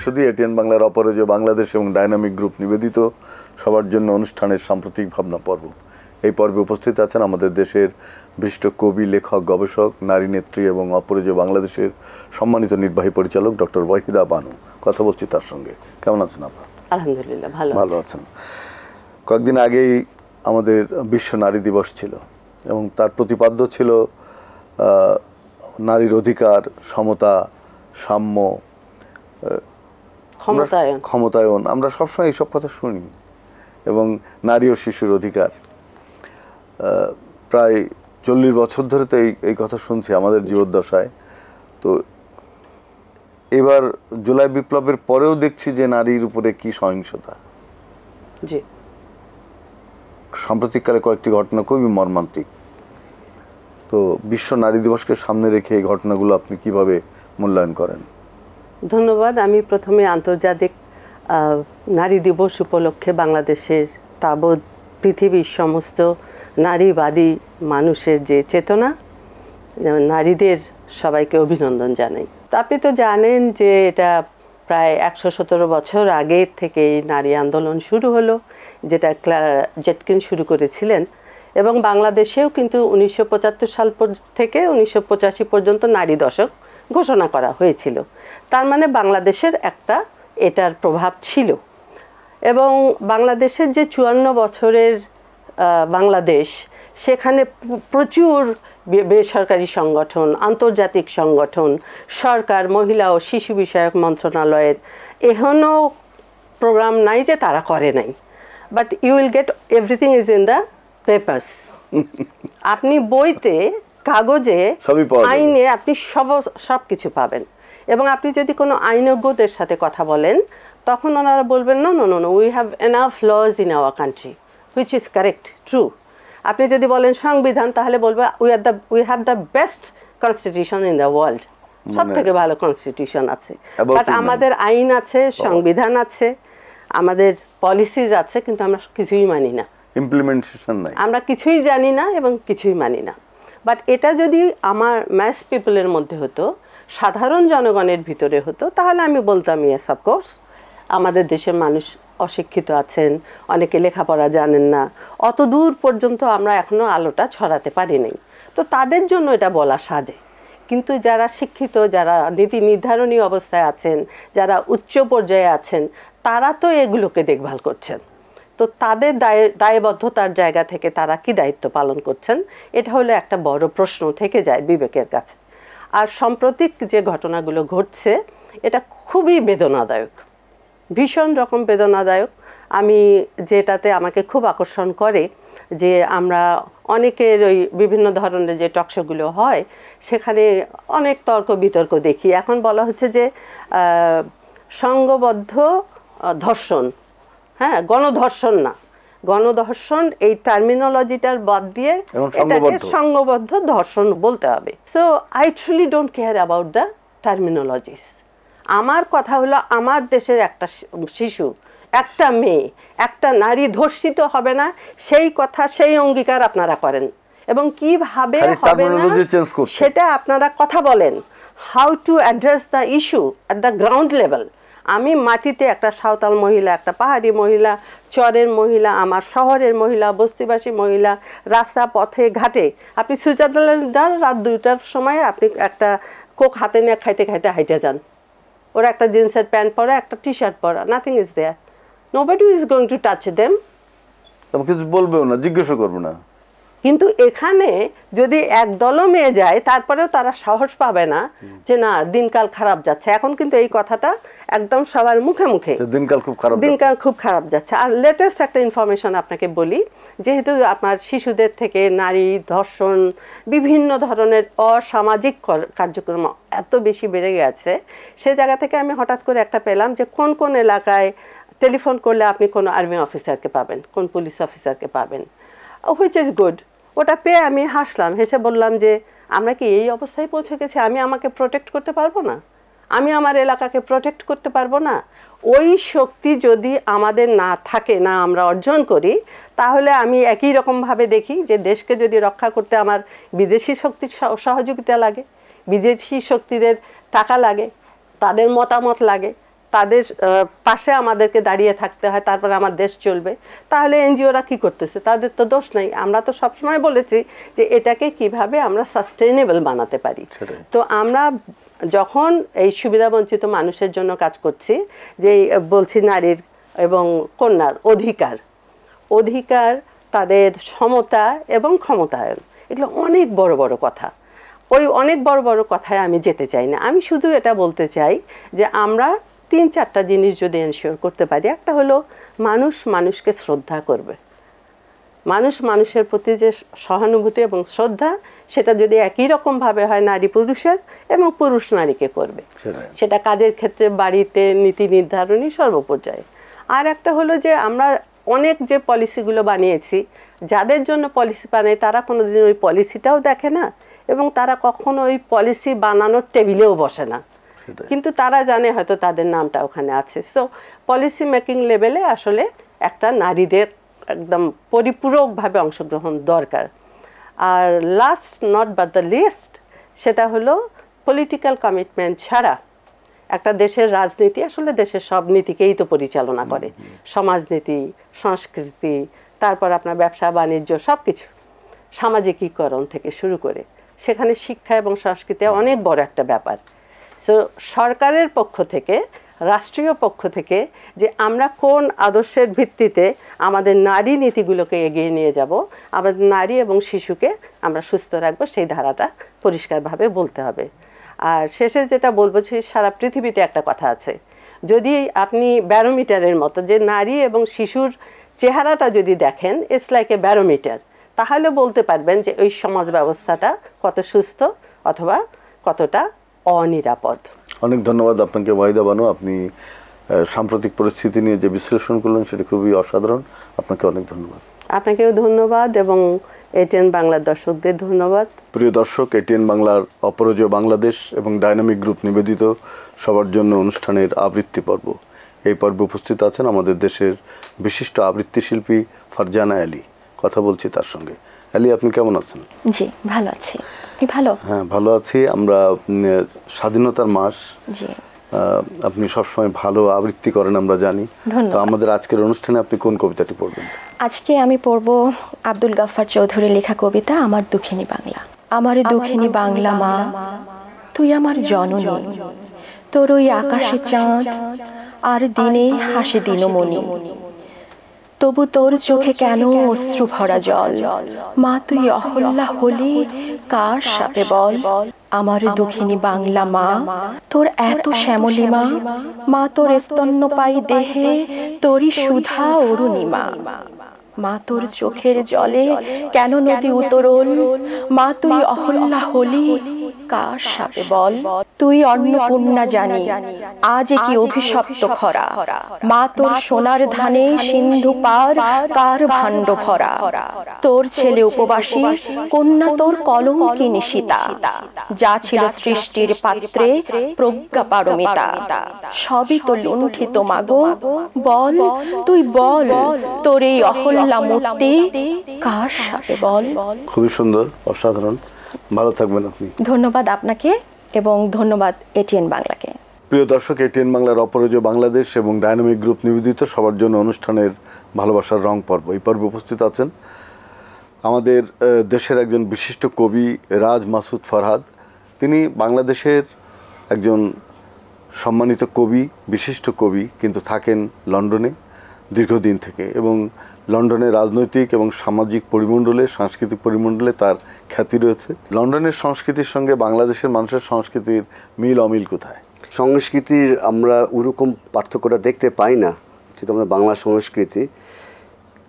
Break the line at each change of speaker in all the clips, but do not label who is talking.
সদস্য দিয়ে এটিএন বাংলার অপরাজেয় বাংলাদেশ এবং ডাইনামিক গ্রুপ নিবেদিত সবার জন্য অনুষ্ঠানের সাম্প্রতিক ভাবনা পর্ব। এই পর্বে উপস্থিত আছেন আমাদের দেশের বিশিষ্ট কবি, লেখক, গবেষক, নারী নেত্রী এবং অপরাজেয় বাংলাদেশের সম্মানিত নির্বাহী পরিচালক ডক্টর ওয়াহিদা বানু। কথা বলছি তার সঙ্গে। কেমন আছেন আপনারা?
আলহামদুলিল্লাহ ভালো
আছেন। কয়েকদিন আগেই আমাদের বিশ্ব নারী দিবস ছিল এবং তার প্রতিপাদ্য ছিল নারীর অধিকার, সমতা, সাম্য, ক্ষমতায়ন। আমরা সবসময় এইসব কথা শুনি এবং নারী ও শিশুর অধিকার। প্রায় 40 বছর ধরে তো এই কথা শুনছি আমাদের জীবদ্দশায়। তো এবার জুলাই বিপ্লবের পরেও দেখছি যে নারীর উপরে কি সহিংসতা। সাম্প্রতিককালে কয়েকটি ঘটনা খুবই মর্মান্তিক। তো বিশ্ব নারী দিবসকে সামনে রেখে এই ঘটনাগুলো আপনি কিভাবে মূল্যায়ন করেন?
ধন্যবাদ। আমি প্রথমে আন্তর্জাতিক নারী দিবস উপলক্ষে বাংলাদেশের তাবৎ পৃথিবীর সমস্ত নারীবাদী মানুষের যে চেতনা, নারীদের সবাইকে অভিনন্দন জানাই। তা আপনি তো জানেন যে এটা প্রায় 117 বছর আগে থেকে নারী আন্দোলন শুরু হলো, যেটা ক্লারা জেটকিন শুরু করেছিলেন এবং বাংলাদেশেও কিন্তু 1975 সাল থেকে 1985 পর্যন্ত নারী দশক ঘোষণা করা হয়েছিল। তার মানে বাংলাদেশের একটা এটার প্রভাব ছিল এবং বাংলাদেশের যে 54 বছরের বাংলাদেশ, সেখানে প্রচুর বেসরকারি সংগঠন, আন্তর্জাতিক সংগঠন, সরকার, মহিলা ও শিশু বিষয়ক মন্ত্রণালয়ের এখনও প্রোগ্রাম নাই যে তারা করে নাই। But you will get everything is in the papers. আপনি বইতে, কাগজে, আইনে আপনি সব কিছু পাবেন এবং আপনি যদি কোনো আইনজ্ঞদের সাথে কথা বলেন তখন ওনারা বলবেন no no no no we have enough laws in our country, which is correct, true. আপনি যদি বলেন সংবিধান, তাহলে বলবে we have the best constitution in the world, সব থেকে ভালো কনস্টিটিউশন আছে। বাট আমাদের আইন আছে, সংবিধান আছে, আমাদের পলিসিজ আছে, কিন্তু আমরা কিছুই মানি না,
ইমপ্লিমেন্টেশন নাই,
আমরা কিছুই জানি না এবং কিছুই মানি না। বাট এটা যদি আমার ম্যাস পিপলের মধ্যে হতো, সাধারণ জনগণের ভিতরে হতো, তাহলে আমি বলতাম ইয়েস অফকোর্স। আমাদের দেশের মানুষ অশিক্ষিত আছেন, অনেকে লেখাপড়া জানেন না, অত দূর পর্যন্ত আমরা এখনও আলোটা ছড়াতে পারি নাই। তো তাদের জন্য এটা বলা সাজে, কিন্তু যারা শিক্ষিত, যারা নীতি নির্ধারণী অবস্থায় আছেন, যারা উচ্চ পর্যায়ে আছেন, তারা তো এগুলোকে দেখভাল করছেন। তো তাদের দায়বদ্ধতার জায়গা থেকে তারা কি দায়িত্ব পালন করছেন, এটা হলো একটা বড় প্রশ্ন থেকে যায় বিবেকের কাছে। আর সাম্প্রতিক যে ঘটনাগুলো ঘটছে, এটা খুবই বেদনাদায়ক, ভীষণ রকম বেদনাদায়ক। আমি যেটাতে আমাকে খুব আকর্ষণ করে যে আমরা অনেকের ওই বিভিন্ন ধরনের যে টকশোগুলো হয়, সেখানে অনেক তর্ক বিতর্ক দেখি। এখন বলা হচ্ছে যে সংঘবদ্ধ ধর্ষণ, হ্যাঁ, গণধর্ষণ না, গণধর্ষণ এই টার্মিনোলজিটার বাদ দিয়ে এটাকে সংঘবদ্ধ ধর্ষণ বলতে হবে। So I truly don't care about the terminologies. আমার কথা হলো, আমার দেশের একটা শিশু, একটা মেয়ে, একটা নারী ধর্ষিত হবে না, সেই কথা, সেই অঙ্গীকার আপনারা করেন এবং কিভাবে হবে না সেটা আপনারা কথা বলেন। How to address the issue at the ground level. আমি মাটিতে একটা সাঁওতাল মহিলা, একটা পাহাড়ি মহিলা, চরের মহিলা, আমার শহরের মহিলা, বস্তিবাসী মহিলা, রাস্তা পথে ঘাটে, আপনি সুইজারল্যান্ড রাত 2টার সময় আপনি একটা কোক হাতে নিয়ে খাইতে খাইতে হাইটে যান, ওরা একটা জিন্সের প্যান্ট পরা, একটা টি শার্ট পরা, nothing is there, nobody is going to touch them.
কিছু বলবেও না, জিজ্ঞাসা করবো না।
কিন্তু এখানে যদি একদলও মেয়ে যায়, তারপরেও তারা সাহস পাবে না যে না, দিনকাল খারাপ যাচ্ছে। এখন কিন্তু এই কথাটা একদম সবার মুখে মুখে, দিনকাল খুব খারাপ যাচ্ছে। আর লেটেস্ট একটা ইনফরমেশন আপনাকে বলি, যেহেতু আপনার শিশুদের থেকে নারী ধর্ষণ, বিভিন্ন ধরনের অসামাজিক কার্যক্রম এত বেশি বেড়ে গেছে, সে জায়গা থেকে আমি হঠাৎ করে একটা পেলাম যে কোন কোন এলাকায় টেলিফোন করলে আপনি কোনো আর্মি অফিসারকে পাবেন, কোন পুলিশ অফিসারকে পাবেন, হুইচ ইজ গুড। ওটা পেয়ে আমি হাসলাম, হেসে বললাম যে আমরা কি এই অবস্থায় পৌঁছে গেছি? আমি আমাকে প্রোটেক্ট করতে পারবো না? আমি আমার এলাকাকে প্রোটেক্ট করতে পারবো না? ওই শক্তি যদি আমাদের না থাকে, না আমরা অর্জন করি, তাহলে আমি একই রকমভাবে দেখি যে দেশকে যদি রক্ষা করতে আমার বিদেশি শক্তির সহযোগিতা লাগে, বিদেশি শক্তিদের টাকা লাগে, তাদের মতামত লাগে, তাদের পাশে আমাদেরকে দাঁড়িয়ে থাকতে হয়, তারপরে আমার দেশ চলবে, তাহলে এনজিওরা কি করতেছে? তাদের তো দোষ নাই। আমরা তো সবসময় বলেছি যে এটাকে কিভাবে আমরা সাস্টেইনেবল বানাতে পারি। তো আমরা যখন এই সুবিধাবঞ্চিত মানুষের জন্য কাজ করছি, যে বলছি নারীর এবং কন্যার অধিকার, তাদের সমতা এবং ক্ষমতায়ন, এগুলো অনেক বড় বড় কথা। ওই অনেক বড় বড় কথায় আমি যেতে চাই না। আমি শুধু এটা বলতে চাই যে আমরা 3-4টা জিনিস যদি এনশিওর করতে পারি। একটা হলো মানুষ মানুষকে শ্রদ্ধা করবে, মানুষ মানুষের প্রতি যে সহানুভূতি এবং শ্রদ্ধা, সেটা যদি একই রকমভাবে হয় নারী পুরুষের, এবং পুরুষ নারীকে করবে, সেটা কাজের ক্ষেত্রে, বাড়িতে, নীতি নির্ধারণী সর্বপর্যায়ে। আর একটা হলো যে আমরা অনেক যে পলিসিগুলো বানিয়েছি, যাদের জন্য পলিসি বানাই তারা কোনোদিন ওই পলিসিটাও দেখে না, এবং তারা কখনো ওই পলিসি বানানোর টেবিলেও বসে না, কিন্তু তারা জানে হয়তো তাদের নামটা ওখানে আছে। সো পলিসি মেকিং লেভেলে আসলে একটা নারীদের একদম পরিপূরকভাবে অংশগ্রহণ দরকার। আর last not but the list, সেটা হলো পলিটিক্যাল কমিটমেন্ট ছাড়া একটা দেশের রাজনীতি, আসলে দেশের সব নীতিকেই তো পরিচালনা করে, সমাজনীতি, সংস্কৃতি, তারপর আপনার ব্যবসা বাণিজ্য, সব কিছু, সামাজিকীকরণ থেকে শুরু করে, সেখানে শিক্ষা এবং সংস্কৃতি অনেক বড় একটা ব্যাপার। সো সরকারের পক্ষ থেকে, রাষ্ট্রীয় পক্ষ থেকে, যে আমরা কোন আদর্শের ভিত্তিতে আমাদের নারী নীতিগুলোকে এগিয়ে নিয়ে যাব, আমাদের নারী এবং শিশুকে আমরা সুস্থ রাখবো, সেই ধারাটা পরিষ্কারভাবে বলতে হবে। আর শেষে যেটা বলবো, সারা পৃথিবীতে একটা কথা আছে, যদি আপনি ব্যারোমিটারের মতো, যে নারী এবং শিশুর চেহারাটা যদি দেখেন, ইটস লাইক এ ব্যারোমিটার, তাহলে বলতে পারবেন যে ওই সমাজ ব্যবস্থাটা কত সুস্থ অথবা কতটা অনিরাপদ।
অনেক ধন্যবাদ আপনাকে ওয়াহিদা বানু। আপনি সাম্প্রতিক পরিস্থিতি নিয়ে যে বিশ্লেষণ করলেন সেটা খুবই অসাধারণ। আপনাকে অনেক ধন্যবাদ।
আপনাকেও ধন্যবাদ এবং এটিএন বাংলার দর্শকদের ধন্যবাদ।
প্রিয় দর্শক, এটিএন বাংলার অপরাজেয় বাংলাদেশ এবং ডাইনামিক গ্রুপ নিবেদিত সবার জন্য অনুষ্ঠানের আবৃত্তি পর্ব। এই পর্বে উপস্থিত আছেন আমাদের দেশের বিশিষ্ট আবৃত্তি শিল্পী ফারজানা আলী। কথা বলছি তার সঙ্গে। আলী, আপনি কেমন আছেন?
জি, ভালো আছি। আপনি ভালো?
হ্যাঁ, ভালো আছি। আমরা স্বাধীনতার মাস,
জি,
আপনি সবসময় ভালো আবৃত্তি করেন আমরা জানি। তো আমাদের আজকের অনুষ্ঠানে আপনি কোন কবিতাটি পড়বেন?
আজকে আমি পড়ব আব্দুল গাফফার চৌধুরীর লেখা কবিতা আমার দুঃখিনী বাংলা। আমার দুঃখিনী বাংলা মা, তুই আমার জননী, তোর ওই আকাশে চাঁদ আর দিনে হাসে দিনমণি, তবু তোর চোখে কেন অশ্রু ভরা জল? মা তুই অহল্যা হলি কার সাপে বল? আমার দুঃখিনী বাংলা মা, তোর এত শ্যামলিমা, মা তোর স্তন্যপায়ী দেহে তোরই সুধা অরুণিমা। মা তোর চোখের জলে কেন নদী উতরল? মা তুই অহল্যা হলি কার সাপে বল? তুই অন্নপূর্ণা জানি আজ কি অভিশপ্ত খরা, মা তোর সোনার ধানে সিন্ধু পার কার ভাণ্ড ভরা। তোর ছেলে উপবাসী, কন্যা তোর কলঙ্কিনী সীতা, যা ছিল সৃষ্টির পাত্রে প্রজ্ঞা পারমিতা, সবই তো লুণ্ঠিত মাগো, বল তুই বল তোর এই অহল্যা মূর্তি কার সাপে বল?
খুবই সুন্দর, অসাধারণ। ভালো থাকবেন আপনি।
ধন্যবাদ আপনাকে এবং ধন্যবাদ এটিএন বাংলাকে।
প্রিয় দর্শক, এটিএন বাংলার অপরাজেয় বাংলাদেশ এবং ডাইনামিক গ্রুপ নিবেদিত সবার জন্য অনুষ্ঠানের ভালোবাসার রং পর্ব। এই পর্বে উপস্থিত আছেন আমাদের দেশের একজন বিশিষ্ট কবি রাজ মাসুদ ফরহাদ। তিনি বাংলাদেশের একজন সম্মানিত কবি, বিশিষ্ট কবি, কিন্তু থাকেন লন্ডনে দীর্ঘদিন থেকে, এবং লন্ডনের রাজনৈতিক এবং সামাজিক পরিমণ্ডলে, সাংস্কৃতিক পরিমণ্ডলে তার খ্যাতি রয়েছে। লন্ডনের সংস্কৃতির সঙ্গে বাংলাদেশের মানুষের সংস্কৃতির মিল অমিল কোথায়?
সংস্কৃতির আমরা ওরকম পার্থক্যটা দেখতে পাই না, যেটা আমাদের বাংলা সংস্কৃতি।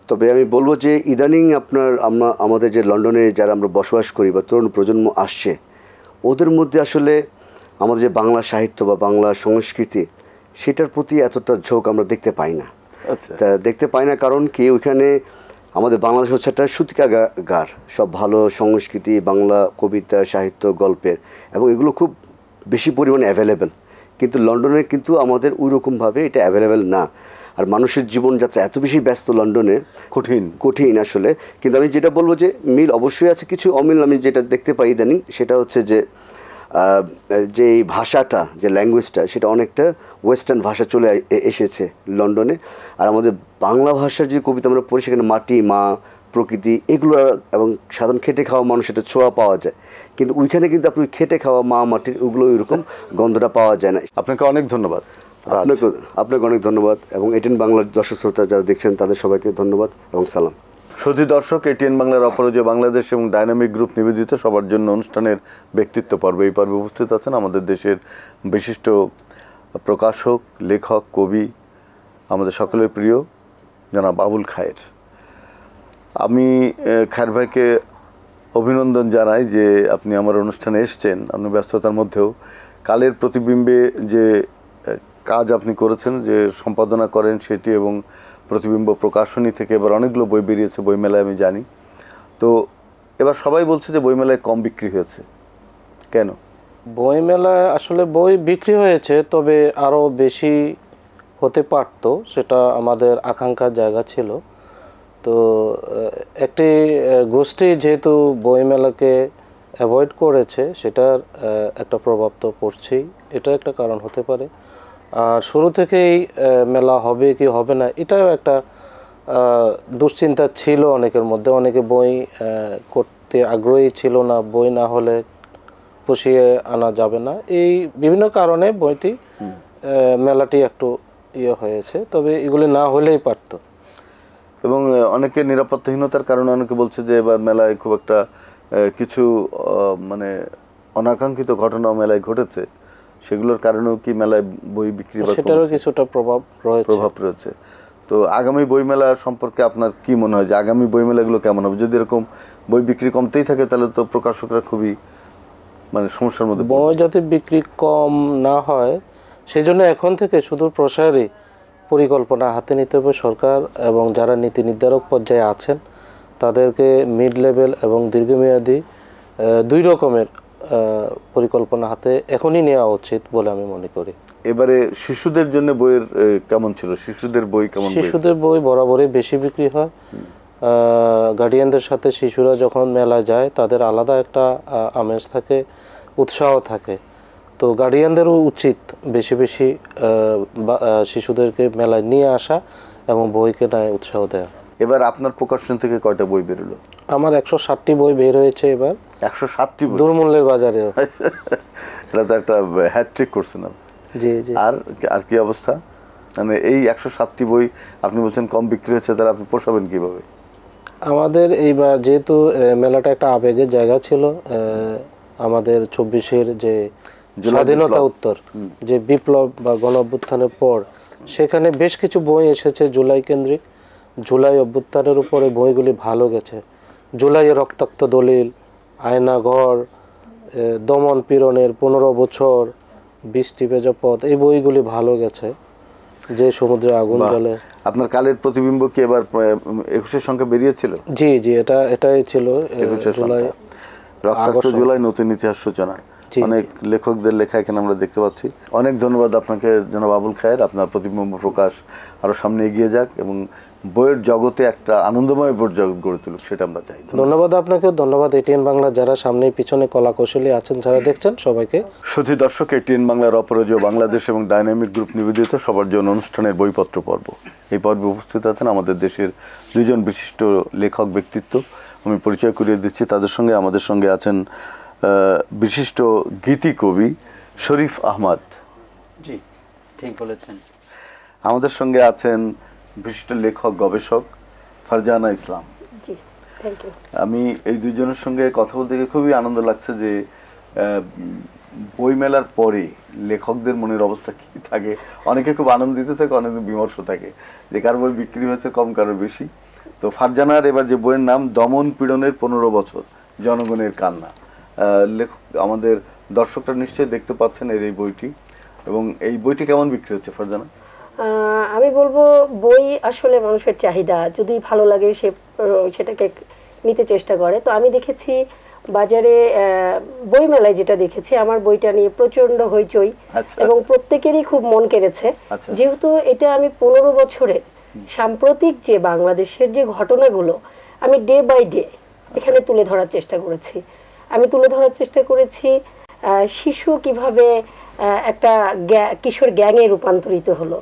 তবে আমি বলবো যে ইদানিং আমাদের যে লন্ডনে যারা আমরা বসবাস করি বা তরুণ প্রজন্ম আসছে, ওদের মধ্যে আসলে আমাদের যে বাংলা সাহিত্য বা বাংলা সংস্কৃতি, সেটার প্রতি এতটা ঝোঁক আমরা দেখতে পাই না। তা দেখতে পাই না কারণ কি, ওইখানে আমাদের বাংলাদেশ হচ্ছে একটা সূতিকাগার, সব ভালো সংস্কৃতি, বাংলা কবিতা, সাহিত্য, গল্পের, এবং এগুলো খুব বেশি পরিমাণে অ্যাভেলেবেল। কিন্তু লন্ডনে কিন্তু আমাদের ওই রকমভাবে এটা অ্যাভেলেবেল না। আর মানুষের জীবনযাত্রা এত বেশি ব্যস্ত লন্ডনে, কঠিন আসলে। কিন্তু আমি যেটা বলবো যে মিল অবশ্যই আছে, কিছু অমিল আমি যেটা দেখতে পাই ইদানিং, সেটা হচ্ছে যে যে এই ভাষাটা, যে ল্যাঙ্গুয়েজটা, সেটা অনেকটা ওয়েস্টার্ন ভাষা চলে এসেছে লন্ডনে। আর আমাদের বাংলা ভাষার যে কবিতা আমরা পড়ি, সেখানে মাটি, মা, প্রকৃতি, এগুলো এবং সাধারণ খেটে খাওয়া মানুষ এটা ছোঁয়া পাওয়া যায়। কিন্তু ওইখানে কিন্তু আপনি খেটে খাওয়া মা, মাটির ওগুলো ওইরকম গন্ধটা পাওয়া যায় না।
আপনাকে অনেক ধন্যবাদ।
আপনাকে অনেক ধন্যবাদ, এবং এটিএন বাংলার দর্শক শ্রোতা যারা দেখছেন তাদের সবাইকে ধন্যবাদ এবং সালাম।
সুধী দর্শক, এটিএন বাংলার অপরাজয় বাংলাদেশ এবং ডাইনামিক গ্রুপ নিবেদিত সবার জন্য অনুষ্ঠানের ব্যক্তিত্ব পর্ব। এই পর্বে উপস্থিত আছেন আমাদের দেশের বিশিষ্ট প্রকাশক, লেখক, কবি, আমাদের সকলের প্রিয় জনাব আবুল খায়ের। আমি খায়ের ভাইকে অভিনন্দন জানাই যে আপনি আমার অনুষ্ঠানে এসেছেন। আপনি ব্যস্ততার মধ্যেও কালের প্রতিবিম্বে যে কাজ আপনি করেছেন, যে সম্পাদনা করেন সেটি, এবং প্রতিবিম্ব প্রকাশনী থেকে এবার অনেকগুলো বই বেরিয়েছে বইমেলায়, আমি জানি। তো এবার সবাই বলছে যে বইমেলায় কম বিক্রি হয়েছে, কেন?
বইমেলায় আসলে বই বিক্রি হয়েছে, তবে আরও বেশি হতে পারত, সেটা আমাদের আকাঙ্ক্ষার জায়গা ছিল। তো একটি গোষ্ঠী যেহেতু বইমেলাকে অ্যাভয়েড করেছে, সেটার একটা প্রভাব তো পড়ছেই, এটা একটা কারণ হতে পারে। আর শুরু থেকেই মেলা হবে কি হবে না, এটাও একটা দুশ্চিন্তা ছিল অনেকের মধ্যে। অনেকে বই করতে আগ্রহী ছিল না, বই না হলে পুষিয়ে আনা যাবে না, এই বিভিন্ন কারণে বইটি মেলাটি একটু হয়েছে। তবে এগুলি না হলেই পারতো।
এবং অনেকে নিরাপত্তাহীনতার কারণে অনেকে বলছে যে এবার মেলায় খুব একটা কিছু মানে অনাকাঙ্ক্ষিত ঘটনা মেলায় ঘটেছে, সেগুলোর কারণেও কি মেলায় বই বিক্রি
সেটারও কিছুটা প্রভাব
রয়েছে। তো আগামী বইমেলা সম্পর্কে আপনার কি মনে হয় যে আগামী বইমেলাগুলো কেমন হবে? যদি এরকম বই বিক্রি কমতেই থাকে তাহলে তো প্রকাশকরা খুবই মানে সমস্যার মধ্যে।
বই যাতে বিক্রি কম না হয় সেই জন্য এখন থেকে শুধু প্রসারী পরিকল্পনা হাতে নিতে হবে সরকার, এবং যারা নীতি নির্ধারক পর্যায়ে আছেন তাদেরকে মিড লেভেল এবং দীর্ঘমেয়াদী দুই রকমের পরিকল্পনা হাতে এখনই নেওয়া উচিত বলে আমি মনে করি।
এবারে শিশুদের জন্য বইয়ের কেমন ছিল? শিশুদের বই কেমন?
শিশুদের বই বরাবরই বেশি বিক্রি হয়। গার্ডিয়ানদের সাথে শিশুরা যখন মেলা যায় তাদের আলাদা একটা আমেজ থাকে, উৎসাহ থাকে। তো গার্ডিয়ানদেরও উচিত বেশি বেশি শিশুদেরকে মেলায় নিয়ে আসা এবং বই কেনায় উৎসাহ দেওয়া।
এবার আপনার প্রকাশন থেকে কয়টা বই বেরোলো?
আমার 107টি বই বের হয়েছে এবার।
107টি বই?
দুর্মূল্যের বাজারে।
এটা তো একটা হ্যাট্রিক করছেন।
জি জি।
আর কি অবস্থা? মানে এই 107টি বই আপনি বলছেন কম বিক্রি হচ্ছে, তাহলে আপনি পোষাবেন কিভাবে?
আমাদের এইবার যেহেতু মেলাটা একটা আবেগের জায়গা ছিল, আমাদের 24-এর যে স্বাধীনতা উত্তর, যে বিপ্লব বা গণ অভ্যুত্থানের পর, সেখানে বেশ কিছু বই এসেছে জুলাই কেন্দ্রিক। জুলাই অভ্যুত্থানের উপরে বইগুলি ভালো গেছে। জুলাইয়ের রক্তাক্ত দলিল, আয়নাঘর, দমন পীড়নের 15 বছর, 20টি বেজপথ, এই বইগুলি ভালো গেছে। যে সমুদ্রে আগুন জ্বলে।
আপনার কালের প্রতিবিম্ব কি এবার 21-এর সংখ্যা বেরিয়েছিল?
জি জি, এটাই ছিল
জুলাই, রক্তাক্ত জুলাই, নতুন ইতিহাস সূচনা। অনেক লেখকদের লেখা এখানে আমরা দেখতে পাচ্ছি। অনেক ধন্যবাদ আপনাকে জনাব আবুল খায়ের। আপনার প্রতিবিম্ব প্রকাশ আরো সামনে এগিয়ে যাক এবং বইয়ের জগতে একটা আনন্দময় জগৎ গড়ে তুলুক, সেটা আমরা চাই।
ধন্যবাদ আপনাকে, ধন্যবাদ এটিএন বাংলা যারা সামনে পিছনে কলা কৌশলী আছেন যারা দেখছেন সবাইকে।
সুধী দর্শক, এটিএন বাংলার অপরাজয় বাংলাদেশ এবং ডাইনামিক গ্রুপ নিবেদিত সবার জন্য অনুষ্ঠানের বইপত্র পর্ব। এই পর্বে উপস্থিত আছেন আমাদের দেশের দুইজন বিশিষ্ট লেখক ব্যক্তিত্ব। আমি পরিচয় করিয়ে দিচ্ছি তাদের সঙ্গে। আমাদের সঙ্গে আছেন বিশিষ্ট গীতি কবি শরীফ আহমদ।
জি, ঠিক বলেছেন।
আমাদের সঙ্গে আছেন বিশিষ্ট লেখক গবেষক ফারজানা ইসলাম।
জি, থ্যাংক ইউ।
আমি এই দুইজনের সঙ্গে কথা বলতে গিয়ে খুবই আনন্দ লাগছে যে বইমেলার পরে লেখকদের মনের অবস্থা কী থাকে। অনেকে খুব আনন্দিত থাকে, অনেকে বিমর্ষ থাকে যে কার বই বিক্রি হয়েছে কম, কারো বেশি। তো ফারজানার এবার যে বইয়ের নাম দমন পীড়নের 15 বছর, জনগণের কান্না। লেখক আমাদের দর্শকরা নিশ্চয়ই দেখতে পাচ্ছেন এই বইটি, এবং এই বইটি কেমন বিক্রি হচ্ছে ফারজানা?
আমি বলবো বই আসলে মানুষের চাহিদা, যদি ভালো লাগে সেটাকে নিতে চেষ্টা করে। তো আমি দেখেছি বাজারে বইমেলায় যেটা দেখেছি, আমার বইটা নিয়ে প্রচন্ড হইচই এবং প্রত্যেকেরই খুব মন কেড়েছে। যেহেতু এটা আমি 15 বছরের সাম্প্রতিক যে বাংলাদেশের যে ঘটনাগুলো আমি ডে বাই ডে এখানে তুলে ধরার চেষ্টা করেছি। আমি তুলে ধরার চেষ্টা করেছি শিশু কিভাবে একটা কিশোর গ্যাংয়ে রূপান্তরিত হলো।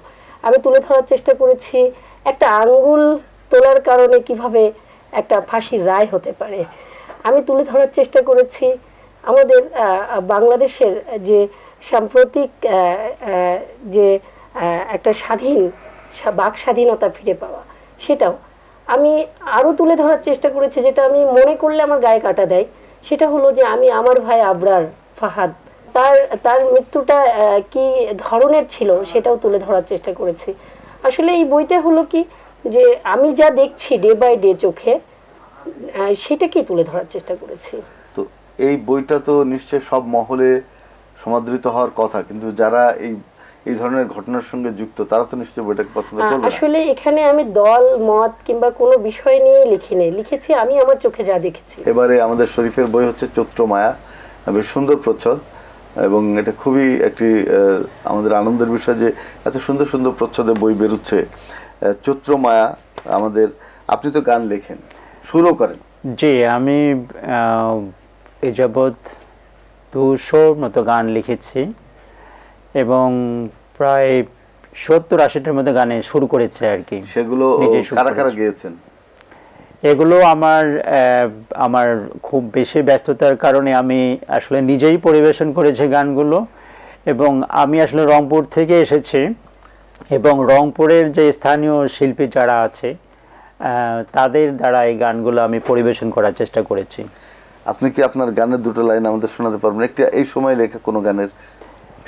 আমি তুলে ধরার চেষ্টা করেছি একটা আঙ্গুল তোলার কারণে কিভাবে একটা ফাঁসির রায় হতে পারে। আমি তুলে ধরার চেষ্টা করেছি আমাদের বাংলাদেশের যে সাম্প্রতিক যে একটা বাক স্বাধীনতা ফিরে পাওয়া, সেটাও আমি আরও তুলে ধরার চেষ্টা করেছি, যেটা আমি মনে করলে আমার গায়ে কাটা দেয়। সেটা হলো যে আমি আমার ভাই আবরার ফাহাদ, তার মৃত্যুটা কি ধরনের ছিল সেটাও তুলে ধরার চেষ্টা করেছি। আসলে এই বইটা হলো কি যে আমি যা দেখছি ডে বাই ডে চোখে, সেটাকেই তুলে ধরার চেষ্টা করেছি।
তো এই বইটা তো নিশ্চয়ই সব মহলে সমাদৃত হওয়ার কথা, কিন্তু যারা এই ধরনের ঘটনার সঙ্গে যুক্ত তারা তো নিশ্চয়ই বইটাকে পছন্দ করবে।
আসলে এখানে আমি দল মত কিংবা কোনো বিষয় নিয়ে লিখেছি আমি আমার চোখে যা দেখেছি।
এবারে আমাদের শরীফের বই হচ্ছে চৈত্র মায়া, বেশ সুন্দর প্রচ্ছদ, এবং এটা খুবই একটি আমাদের আনন্দের বিষয় যে এত সুন্দর সুন্দর প্রচ্ছদে বই বেরোচ্ছে। চৈত্র মায়া আমাদের, আপনি তো গান লেখেন, সুরও করেন।
জি, আমি এই যাবৎ 200 মতো গান লিখেছি এবং প্রায় 70-80টার মতো গানে শুরু করেছে আর কি।
সেগুলো কারা কারা গেয়েছেন?
এগুলো আমার খুব বেশি ব্যস্ততার কারণে আমি আসলে নিজেই পরিবেশন করেছি গানগুলো, এবং আমি আসলে রংপুর থেকে এসেছি এবং রংপুরের যে স্থানীয় শিল্পী যারা আছে তাদের দ্বারা এই গানগুলো আমি পরিবেশন করার চেষ্টা করেছি।
আপনি কি আপনার গানের দুটো লাইন আমাদের শোনাতে পারবেন? একটা এই সময় লেখা কোনো গানের?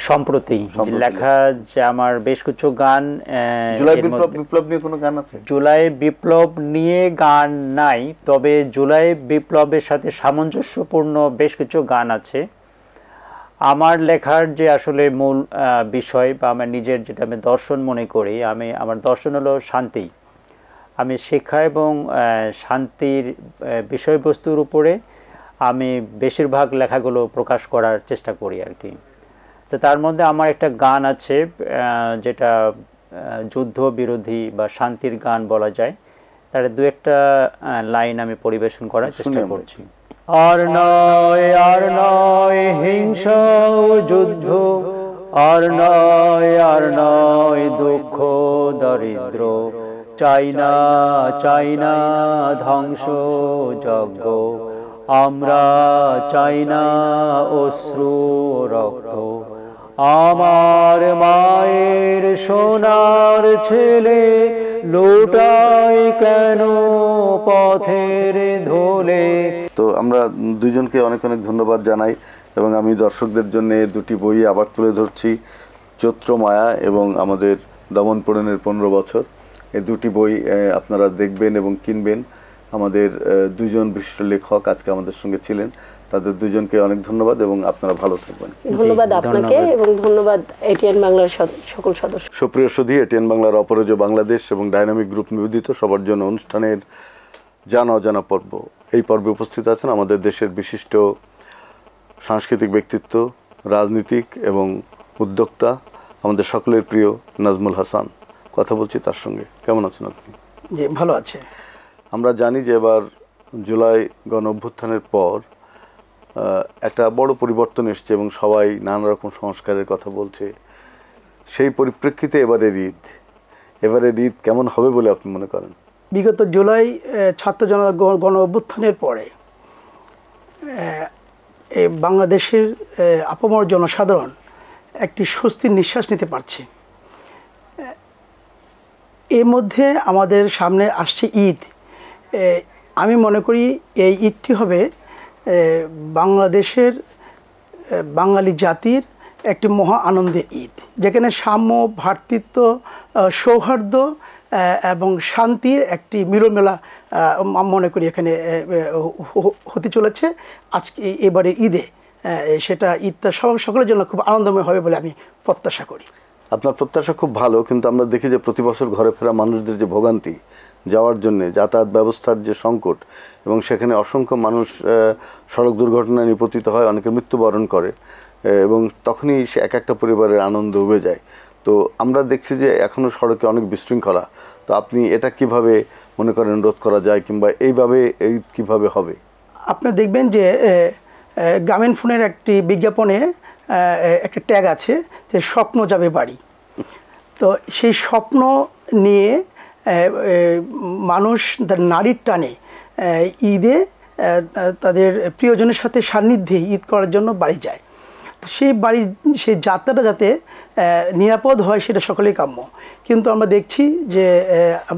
সম্প্রতি লেখা যে আমার বেশ কিছু গান।
জুলাই বিপ্লব নিয়ে কোনো গান আছে?
জুলাই বিপ্লব নিয়ে গান নাই, তবে জুলাই বিপ্লবের সাথে সামঞ্জস্যপূর্ণ বেশ কিছু গান আছে। আমার লেখার যে আসলে মূল বিষয় বা আমার নিজের যেটা আমি দর্শন মনে করি, আমার দর্শন হলো শান্তি। আমি শিক্ষা এবং শান্তির বিষয়বস্তুর উপরে আমি বেশিরভাগ লেখাগুলো প্রকাশ করার চেষ্টা করি আর কি। তো তার মধ্যে আমার একটা গান আছে যেটা যুদ্ধ বিরোধী বা শান্তির গান বলা যায়, তার দু একটা লাইন আমি পরিবেশন করার চেষ্টা করছি। আর নয় হিংসা ও যুদ্ধ, আর নয় দুঃখ দরিদ্র, চাই না ধ্বংস যজ্ঞ, আমরা চাই না অশ্রু রক্ত, আমার মায়ের সোনার ছেলে লুটাই কেন পথের ধুলে। তো
আমরা দুইজনকে অনেক অনেক ধন্যবাদ জানাই, এবং আমি দর্শকদের জন্য দুটি বই আবার তুলে ধরছি, চৈত্র মায়া এবং আমাদের দমন পূরণের 15 বছর। এই দুটি বই আপনারা দেখবেন এবং কিনবেন। আমাদের দুইজন বিশিষ্ট লেখক আজকে আমাদের সঙ্গে ছিলেন, তাদের দুজনকে অনেক ধন্যবাদ এবং আপনারা ভালো থাকবেন।
ধন্যবাদ আপনাকে এবং ধন্যবাদ এটিএন বাংলার সকল সদস্য।
সুপ্রিয় সুধী, এটিএন বাংলার অপরাজয় বাংলাদেশ এবং ডাইনামিক গ্রুপ নিবেদিত সবার জন্য অনুষ্ঠানের জানা অজানা পর্ব। এই পর্বে উপস্থিত আছেন আমাদের দেশের বিশিষ্ট সাংস্কৃতিক ব্যক্তিত্ব, রাজনীতিক এবং উদ্যোক্তা, আমাদের সকলের প্রিয় নাজমুল হাসান। কথা বলছি তার সঙ্গে। কেমন আছেন আপনি?
জি, ভালো আছে।
আমরা জানি যে এবার জুলাই গণ অভ্যুত্থানের পর একটা বড় পরিবর্তন এসছে এবং সবাই নানা রকম সংস্কারের কথা বলছে। সেই পরিপ্রেক্ষিতে এবারের ঈদ কেমন হবে বলে আপনি মনে করেন?
বিগত জুলাই ছাত্র গণ অভ্যুত্থানের পরে বাংলাদেশের আপামর জনসাধারণ একটি স্বস্তির নিঃশ্বাস নিতে পারছে। এর মধ্যে আমাদের সামনে আসছে ঈদ। আমি মনে করি এই ঈদটি হবে বাংলাদেশের বাঙালি জাতির একটি মহা আনন্দের ঈদ, যেখানে সাম্য, ভ্রাতৃত্ব, সৌহার্দ্য এবং শান্তির একটি মিলনমেলা মনে করি এখানে হতে চলেছে আজকে এবারে ঈদে। সেটা ঈদটা সকলের জন্য খুব আনন্দময় হবে বলে আমি প্রত্যাশা করি।
আপনার প্রত্যাশা খুব ভালো, কিন্তু আমরা দেখি যে প্রতি বছর ঘরে ফেরা মানুষদের যে ভোগান্তি, যাওয়ার জন্যে যাতায়াত ব্যবস্থার যে সংকট, এবং সেখানে অসংখ্য মানুষ সড়ক দুর্ঘটনায় নিপতিত হয়, অনেকে মৃত্যুবরণ করে, এবং তখনই সে এক একটা পরিবারের আনন্দ উবে যায়। তো আমরা দেখছি যে এখনও সড়কে অনেক বিশৃঙ্খলা। তো আপনি এটা কিভাবে মনে করেন রোধ করা যায়, কিংবা এইভাবে ঈদ কীভাবে হবে?
আপনি দেখবেন যে গ্রামীণ ফোনের একটি বিজ্ঞাপনে একটা ট্যাগ আছে যে স্বপ্ন যাবে বাড়ি। তো সেই স্বপ্ন নিয়ে মানুষ নারীর টানে ঈদে তাদের প্রিয়জনের সাথে সান্নিধ্যে ঈদ করার জন্য বাড়ি যায়। তো সেই যাত্রাটা যাতে নিরাপদ হয় সেটা সকলেই কাম্য। কিন্তু আমরা দেখছি যে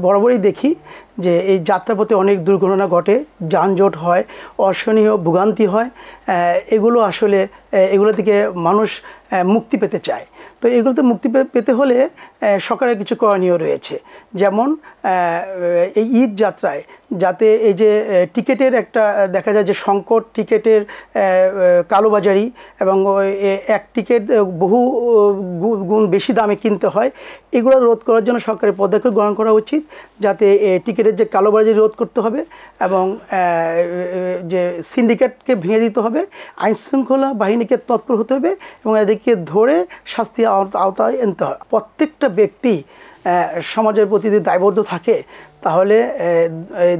বরাবরই দেখি যে এই যাত্রাপথে অনেক দুর্ঘটনা ঘটে, যানজট হয়, অসহনীয় ভোগান্তি হয়। এগুলো থেকে মানুষ মুক্তি পেতে চায়। তো এগুলোতে মুক্তি পেতে হলে সরকারের কিছু করণীয় রয়েছে। যেমন এই ঈদ যাত্রায় যাতে এই যে টিকিটের একটা দেখা যায় যে সংকট, টিকিটের কালোবাজারি এবং এক টিকিট বহু গুণ বেশি দামে কিনতে হয়, এগুলো রোধ করার জন্য সরকারের পদক্ষেপ গ্রহণ করা উচিত। যাতে টিকিটের যে কালোবাজারি রোধ করতে হবে এবং যে সিন্ডিকেটকে ভেঙে দিতে হবে, আইনশৃঙ্খলা বাহিনীকে তৎপর হতে হবে এবং এদেরকে ধরে শাস্তি আওতায় আনতে হবে। প্রত্যেকটা ব্যক্তি সমাজের প্রতি যদি দায়বদ্ধ থাকে তাহলে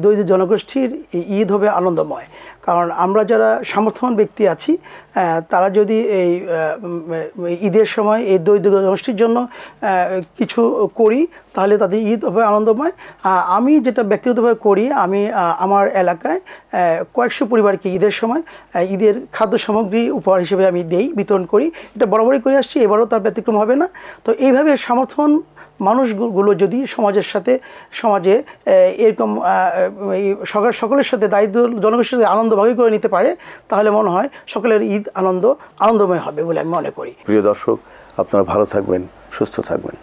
দরিদ্র জনগোষ্ঠীর ঈদ হবে আনন্দময়। কারণ আমরা যারা সামর্থ্যবান ব্যক্তি আছি তারা যদি এই ঈদের সময় এই দরিদ্র জনগোষ্ঠীর জন্য কিছু করি তাহলে তাদের ঈদ হবে আনন্দময়। আমি যেটা ব্যক্তিগতভাবে করি, আমি আমার এলাকায় কয়েকশো পরিবারকে ঈদের সময় ঈদের খাদ্য সামগ্রী উপহার হিসেবে আমি বিতরণ করি। এটা বরাবরই করে আসছি, এবারও তার ব্যতিক্রম হবে না। তো এইভাবে সামর্থ্যবান মানুষগুলো যদি সমাজে এরকম সকলের সাথে দায়িত্ব জনগোষ্ঠীর সাথে আনন্দ ভাগী করে নিতে পারে তাহলে মনে হয় সকলের ঈদ আনন্দময় হবে বলে আমি মনে করি।
প্রিয় দর্শক, আপনারা ভালো থাকবেন, সুস্থ থাকবেন।